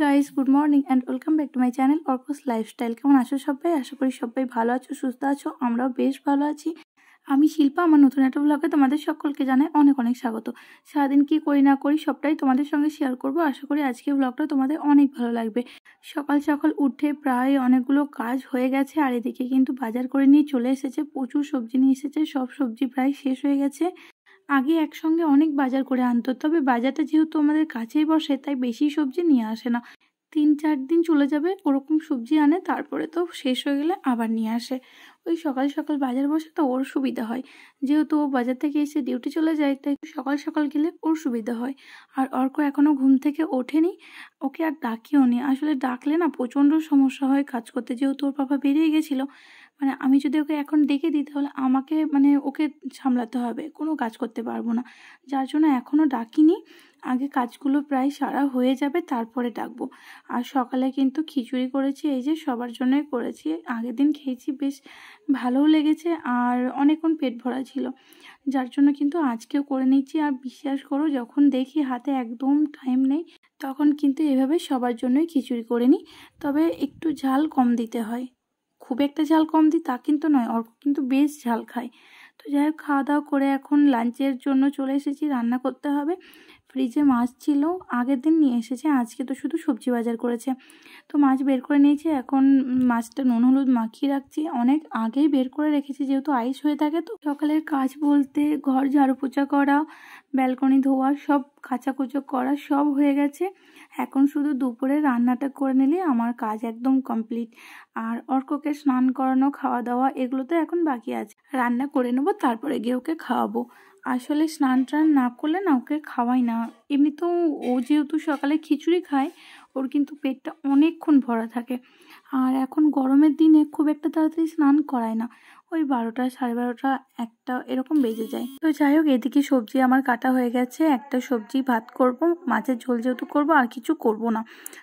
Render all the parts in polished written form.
Guys, good morning and welcome back to my channel Arko's lifestyle. কেমন আছো সবাই? আশা করি সবাই ভালো আছো, সুস্থ আছো। আমরাও বেশ ভালো আছি। আমি শিল্পা, আমার নতুন একটা ব্লগে তোমাদের সকলকে জানাই অনেক অনেক স্বাগত। সারাদিন কি করি না করি সবটাই তোমাদের সঙ্গে শেয়ার করব। আশা করি আজকে ব্লগটা তোমাদের অনেক ভালো লাগবে। সকাল সকাল উঠে প্রায় অনেকগুলো কাজ হয়ে গেছে, আর এদিকে কিন্তু বাজার করে নিয়ে চলে এসেছে, প্রচুর সবজি নিয়ে এসেছে। সব সবজি প্রায় শেষ হয়ে গেছে। আগে একসঙ্গে অনেক বাজার করে আনতো, তবে বাজারটা যেহেতু আমাদের কাছেই বসে তাই বেশি সবজি নিয়ে আসে না। 3-4 দিন চলে যাবে ওরকম সবজি আনে, তারপরে তো শেষ হয়ে গেলে আবার নিয়ে আসে। ওই সকাল সকাল বাজার বসে তো ওর সুবিধা হয়, যেহেতু ও বাজার থেকে এসে ডিউটি চলে যায়, তাই সকাল সকাল গেলে ওর সুবিধা হয়। আর অর্ক এখনও ঘুম থেকে ওঠেনি, ওকে আর ডাকিও নি। আসলে ডাকলে না প্রচণ্ড সমস্যা হয় কাজ করতে, যেহেতু ওর বাবা বেরিয়ে গেছিলো। আমি যদি ওকে এখন ডেকে দিই তাহলে আমাকে ওকে সামলাতে হবে, কোনো কাজ করতে পারবো না। যার জন্য এখনও ডাকিনি, আগে কাজগুলো প্রায় সারা হয়ে যাবে তারপরে ডাকবো। আর সকালে কিন্তু খিচুড়ি করেছি, এই যে সবার জন্যই করেছি। আগের দিন খেয়েছি, বেশ ভালোও লেগেছে আর অনেকক্ষণ পেট ভরা ছিল, যার জন্য কিন্তু আজকেও করে নিচ্ছি। আর বিশ্বাস করো, যখন দেখি হাতে একদম টাইম নেই তখন কিন্তু এভাবে সবার জন্যই খিচুড়ি করে নিই। তবে একটু ঝাল কম দিতে হয়, খুব একটা ঝাল কম দিই তা কিন্তু নয়, অর্ক কিন্তু বেশ ঝাল খায়। তো যাই হোক, খাওয়া দাওয়া করে এখন লাঞ্চের জন্য চলে এসেছি, রান্না করতে হবে। ফ্রিজে মাছ ছিল, আগের দিন নিয়ে এসেছে, আজকে তো শুধু সবজি বাজার করেছে। তো মাছ বের করে নিয়েছি, এখন মাছটা নুন হলুদ মাখিয়ে রাখছি। অনেক আগেই বের করে রেখেছি, যেহেতু আইস হয়ে থাকে। তো সকালের কাজ বলতে ঘর ঝাড়ু পোছা করা, ব্যালকনি ধোয়া, সব কাচাকুচো করা সব হয়ে গেছে। এখন শুধু দুপুরে রান্নাটা করে নিলে আমার কাজ একদম কমপ্লিট। আর অর্ককে স্নান করানো, খাওয়া দাওয়া এগুলো তো এখন বাকি আছে। রান্না করে নেবো, তারপরে গিয়ে ওকে খাওয়াবো। আসলে স্নান টান না করলে না ওকে খাওয়াই না। এমনিতেও ও যেহেতু সকালে খিচুড়ি খায়, ওর কিন্তু পেটটা অনেকক্ষণ ভরা থাকে। আর এখন গরমের দিনে খুব একটা তাড়াতাড়ি স্নান করায় না, ওই 12টা, 12:30, 1টা এরকম বেজে যায়। তো যাই হোক, এদিকে সবজি আমার কাটা হয়ে গেছে। একটা সবজি ভাত করব, মাছের ঝোল যেহেতু করব, আর কিছু করব না।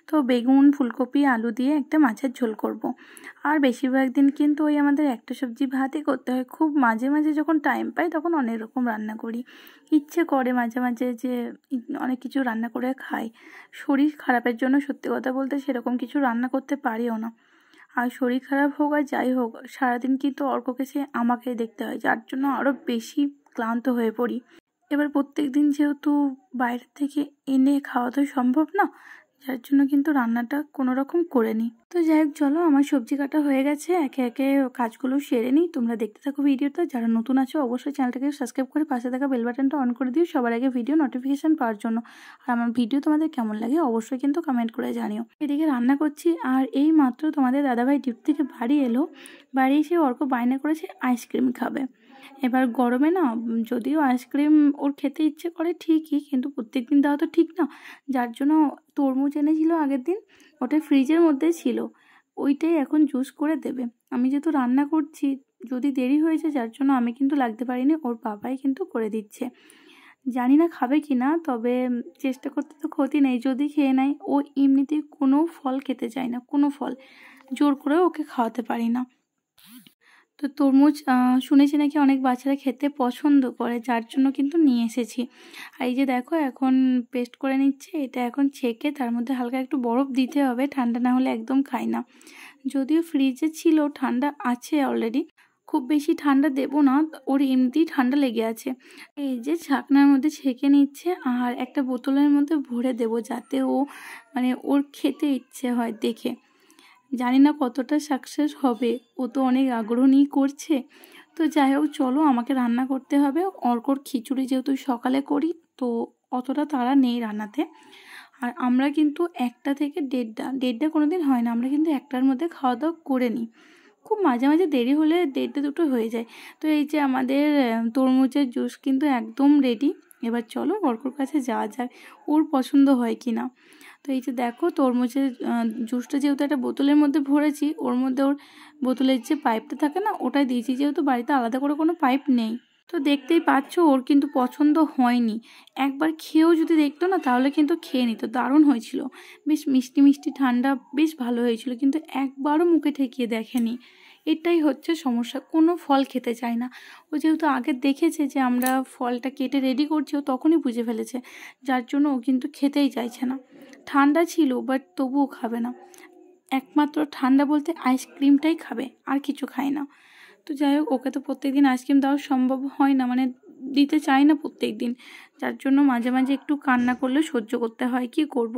তো বেগুন, ফুলকপি, আলু দিয়ে একটা মাছের ঝোল করব। আর বেশিরভাগ দিন কিন্তু ওই আমাদের একটা সবজি ভাতই করতে হয়। খুব মাঝে মাঝে যখন টাইম পাই তখন অনেক রকম রান্না করি, ইচ্ছে করে মাঝে মাঝে যে অনেক কিছু রান্না করে খাই। শরীর খারাপের জন্য সত্যি কথা বলতে সেরকম কিছু রান্না করতে পারিও না। আর শরীর খারাপ হোক আর যাই হোক, সারাদিন কিন্তু অর্ককে সে আমাকে দেখতে হয়, যার জন্য আরও বেশি ক্লান্ত হয়ে পড়ি। এবার প্রত্যেক দিন যেহেতু বাইরে থেকে এনে খাওয়া তো সম্ভব না, যার জন্য কিন্তু রান্নাটা কোনো রকম করে নিই। তো যাই হোক, চলো, আমার সবজি কাটা হয়ে গেছে, একে একে কাজগুলো সেরে নিই। তোমরা দেখতে থাকো ভিডিওটা। যারা নতুন আছো অবশ্যই চ্যানেলটাকে সাবস্ক্রাইব করে পাশে থাকা বেল বাটনটা অন করে দিও সবার আগে ভিডিও নোটিফিকেশান পাওয়ার জন্য। আর আমার ভিডিও তোমাদের কেমন লাগে অবশ্যই কিন্তু কমেন্ট করে জানিও। এদিকে রান্না করছি, আর এই মাত্র তোমাদের দাদাভাই ডিউটি থেকে বাড়ি এলো। বাড়ি এসে অর্ক বায়না করেছে আইসক্রিম খাবে। এবার গরমে না, যদিও আইসক্রিম ওর খেতে ইচ্ছে করে ঠিকই, কিন্তু প্রত্যেক দিন দেওয়া তো ঠিক না। যার জন্য তরমুজ এনেছিল আগের দিন, ওটা ফ্রিজের মধ্যে ছিল, ওইটাই এখন জুস করে দেবে। আমি যেহেতু রান্না করছি, যদি দেরি হয়েছে যার জন্য আমি কিন্তু লাগতে পারিনি, ওর বাবাই কিন্তু করে দিচ্ছে। জানি না খাবে কি না, তবে চেষ্টা করতে তো ক্ষতি নেই, যদি খেয়ে নেয়। ও এমনিতেই কোনো ফল খেতে চায় না, কোনো ফল জোর করে ওকে খাওয়াতে পারি না। তো তরমুজ শুনেছি নাকি অনেক বাচ্চারা খেতে পছন্দ করে, যার জন্য কিন্তু নিয়ে এসেছি। আর এই যে দেখো, এখন পেস্ট করে নিচ্ছে। এটা এখন ছেঁকে তার মধ্যে হালকা একটু বরফ দিতে হবে, ঠান্ডা না হলে একদম খাই না। যদিও ফ্রিজে ছিল, ঠান্ডা আছে অলরেডি, খুব বেশি ঠান্ডা দেবো না, ওর এমনিতেই ঠান্ডা লেগে আছে। এই যে ছাকনার মধ্যে ছেঁকে নিচ্ছে, আর একটা বোতলের মধ্যে ভরে দেবো, যাতে ও ওর খেতে ইচ্ছে হয় দেখে। জানি না কতটা সাকসেস হবে, ও তো অনেক আগ্রহ নিয়ে করছে। তো যাই হোক, চলো, আমাকে রান্না করতে হবে। অর্কর খিচুড়ি যেহেতু সকালে করি, তো অতটা তাড়া নেই রান্নাতে। আর আমরা কিন্তু 1টা থেকে 1:30 কোনো দিন হয় না, আমরা কিন্তু 1টার মধ্যে খাওয়া দাওয়া করে নিই। খুব মাঝে মাঝে দেরি হলে 1:30, 2টো হয়ে যায়। তো এই যে আমাদের তরমুজের জুস কিন্তু একদম রেডি। এবার চলো অর্কর কাছে যাওয়া যাক, ওর পছন্দ হয় কি না। তো এই যে দেখো, তরমুজের জুসটা যেহেতু একটা বোতলের মধ্যে ভরেছি, ওর মধ্যে ওর বোতলের যে পাইপটা থাকে না, ওটাই দিয়েছি, যেহেতু বাড়িতে আলাদা করে কোনো পাইপ নেই। তো দেখতেই পাচ্ছ, ওর কিন্তু পছন্দ হয়নি। একবার খেয়েও যদি দেখতো না তাহলে কিন্তু খেয়ে নিত, দারুণ হয়েছিল, বেশ মিষ্টি মিষ্টি ঠান্ডা, বেশ ভালো হয়েছিল, কিন্তু একবারও মুখে ঠেকিয়ে দেখেনি। এটাই হচ্ছে সমস্যা, কোনো ফল খেতে চায় না। ও যেহেতু আগে দেখেছে যে আমরা ফলটা কেটে রেডি করছি, ও তখনই বুঝে ফেলেছে, যার জন্য ও কিন্তু খেতেই চাইছে না। ঠান্ডা ছিল বাট তবুও খাবে না, একমাত্র ঠান্ডা বলতে আইসক্রিমটাই খাবে, আর কিছু খায় না। তো যাই হোক, ওকে তো প্রত্যেকদিন আইসক্রিম দেওয়া সম্ভব হয় না, মানে দিতে চাই না প্রত্যেক দিন, যার জন্য মাঝে মাঝে একটু কান্না করলে সহ্য করতে হয়, কি করব।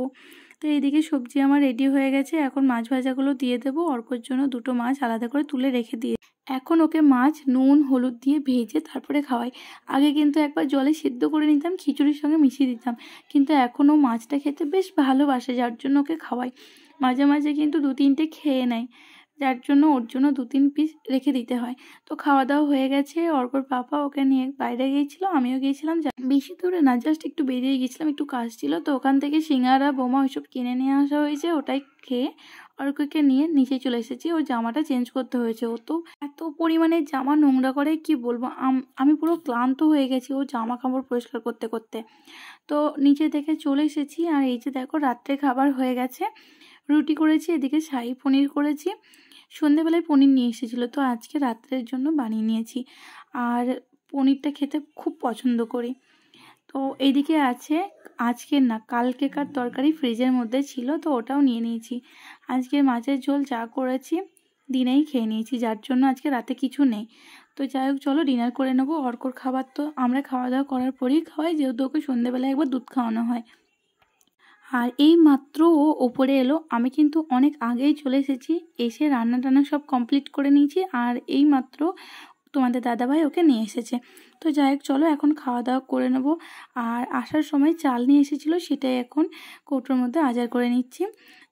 তো এইদিকে সবজি আমার রেডি হয়ে গেছে, এখন মাছ ভাজাগুলো দিয়ে দেবো। অর্কর জন্য দুটো মাছ আলাদা করে তুলে রেখে দিয়ে এখন ওকে মাছ নুন হলুদ দিয়ে ভেজে তারপরে খাওয়াই। আগে কিন্তু একবার জলে সিদ্ধ করে নিতাম, খিচুড়ির সঙ্গে মিশিয়ে দিতাম, কিন্তু এখন ও মাছটা খেতে বেশ ভালোবাসে, যার জন্য ওকে খাওয়াই। মাঝে মাঝে কিন্তু 2-3টে খেয়ে নেয়, যার জন্য ওর জন্য 2-3 পিস রেখে দিতে হয়। তো খাওয়া দাওয়া হয়ে গেছে, অর্কর পাপা ওকে নিয়ে বাইরে গিয়েছিলো, আমিও গিয়েছিলাম, বেশি দূরে না, জাস্ট একটু বেরিয়ে গেছিলাম, একটু কাজ ছিল। তো ওখান থেকে সিঙ্গারা বোমা ওইসব কিনে নিয়ে আসা হয়েছে, ওটাই খেয়ে অর্ককে নিয়ে নিচে চলে এসেছি। ওর জামাটা চেঞ্জ করতে হয়েছে, ও তো এত পরিমাণে জামা নোংরা করে কি বলবো, আমি পুরো ক্লান্ত হয়ে গেছি ও জামা কাপড় পরিষ্কার করতে করতে। তো নিচে থেকে চলে এসেছি, আর এই যে দেখো রাত্রে খাবার হয়ে গেছে, রুটি করেছি, এদিকে শাহী পনির করেছি, সন্ধেবেলায় পনির নিয়ে এসেছিলো, তো আজকে রাত্রের জন্য বানিয়ে নিয়েছি। আর পনিরটা খেতে খুব পছন্দ করি। তো এইদিকে আছে আজকের না কালকেকার তরকারি ফ্রিজের মধ্যে ছিল, তো ওটাও নিয়ে নিয়েছি। আজকে মাছের ঝোল যা করেছি দিনেই খেয়ে নিয়েছি, যার জন্য আজকে রাতে কিছু নেই। তো যাই হোক, চলো ডিনার করে নেবো। অর্কর খাবার তো আমরা খাওয়া দাওয়া করার পরেই খাওয়াই, যেহেতু ওকে সন্ধেবেলায় একবার দুধ খাওয়ানো হয়। আর এই মাত্র ও ওপরে এলো, আমি কিন্তু অনেক আগেই চলে এসেছি, এসে রান্না টান্না সব কমপ্লিট করে নিয়েছি, আর এই মাত্র তোমাদের দাদাভাই ওকে নিয়ে এসেছে। তো যাই হোক, চলো এখন খাওয়া দাওয়া করে নেবো। আর আসার সময় চাল নিয়ে এসেছিলো, সেটাই এখন কৌটোর মধ্যে আজার করে নিচ্ছি।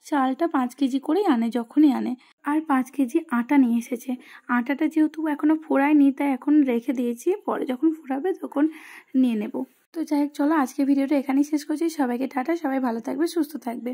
চালটা 5 কেজি করেই আনে যখনই আনে। আর 5 কেজি আটা নিয়ে এসেছে। আটাটা যেহেতু এখনও ফোড়ায়নি, তাই এখন রেখে দিয়েছি, পরে যখন ফোড়াবে তখন নিয়ে নেব। তো যাই হোক, চলো আজকে ভিডিওটা এখানেই শেষ করছি। সবাইকে টাটা, সবাই ভালো থাকবে, সুস্থ থাকবে।